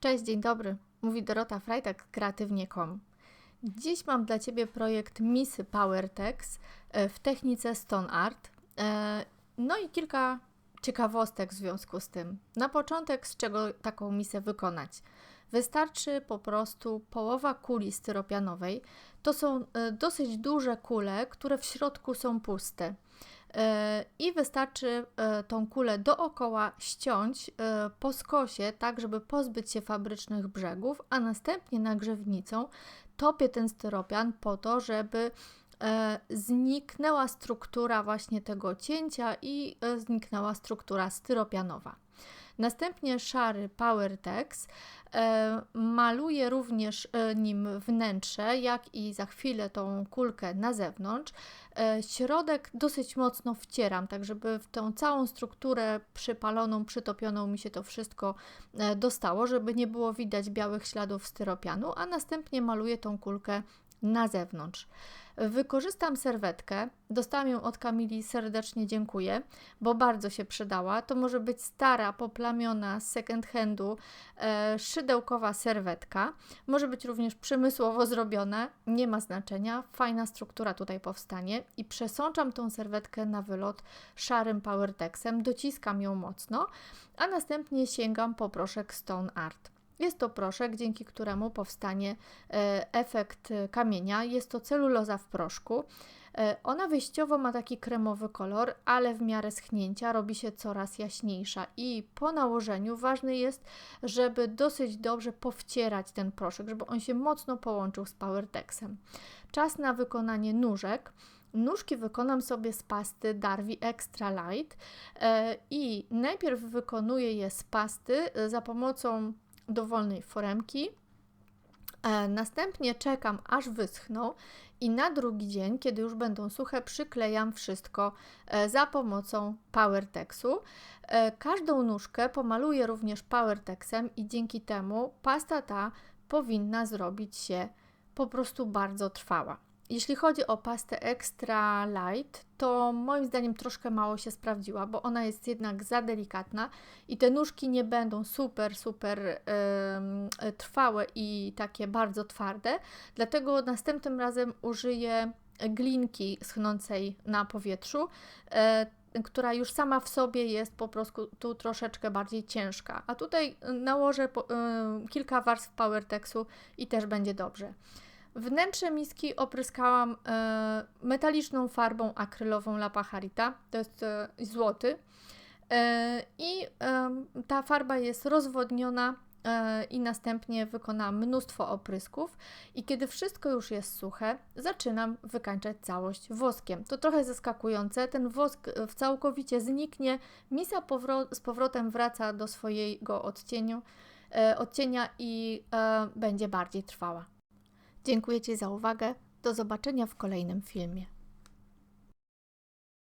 Cześć, dzień dobry. Mówi Dorota Frajtak z kreatywnie.com. Dziś mam dla Ciebie projekt misy PowerTex w technice Stone Art. No i kilka ciekawostek w związku z tym. Na początek, z czego taką misę wykonać? Wystarczy po prostu połowa kuli styropianowej. To są dosyć duże kule, które w środku są puste. I wystarczy tą kulę dookoła ściąć po skosie, tak żeby pozbyć się fabrycznych brzegów, a następnie nagrzewnicą topię ten styropian po to, żeby zniknęła struktura właśnie tego cięcia i zniknęła struktura styropianowa. Następnie szary PowerTex maluję również nim wnętrze, jak i za chwilę tą kulkę na zewnątrz. Środek dosyć mocno wcieram, tak żeby w tą całą strukturę przypaloną, przytopioną mi się to wszystko dostało, żeby nie było widać białych śladów styropianu, a następnie maluję tą kulkę na zewnątrz. Wykorzystam serwetkę, dostałam ją od Kamili, serdecznie dziękuję, bo bardzo się przydała. To może być stara, poplamiona z second handu, szydełkowa serwetka. Może być również przemysłowo zrobiona, nie ma znaczenia, fajna struktura tutaj powstanie i przesączam tą serwetkę na wylot szarym PowerTexem, dociskam ją mocno, a następnie sięgam po proszek Stone Art. Jest to proszek, dzięki któremu powstanie efekt kamienia. Jest to celuloza w proszku. Ona wyjściowo ma taki kremowy kolor, ale w miarę schnięcia robi się coraz jaśniejsza i po nałożeniu ważne jest, żeby dosyć dobrze powcierać ten proszek, żeby on się mocno połączył z PowerTexem. Czas na wykonanie nóżek. Nóżki wykonam sobie z pasty Darvi Extra Light i najpierw wykonuję je z pasty za pomocą dowolnej foremki. Następnie czekam, aż wyschną i na drugi dzień, kiedy już będą suche, przyklejam wszystko za pomocą PowerTexu. Każdą nóżkę pomaluję również PowerTexem i dzięki temu pasta ta powinna zrobić się po prostu bardzo trwała. Jeśli chodzi o pastę Extra Light, to moim zdaniem troszkę mało się sprawdziła, bo ona jest jednak za delikatna i te nóżki nie będą super trwałe i takie bardzo twarde, dlatego następnym razem użyję glinki schnącej na powietrzu, która już sama w sobie jest po prostu tu troszeczkę bardziej ciężka, a tutaj nałożę kilka warstw PowerTexu i też będzie dobrze. Wnętrze miski opryskałam metaliczną farbą akrylową La Pajarita, to jest złoty i ta farba jest rozwodniona i następnie wykonałam mnóstwo oprysków i kiedy wszystko już jest suche, zaczynam wykańczać całość woskiem. To trochę zaskakujące, ten wosk całkowicie zniknie, misa z powrotem wraca do swojego odcienia i będzie bardziej trwała. Dziękuję Ci za uwagę. Do zobaczenia w kolejnym filmie.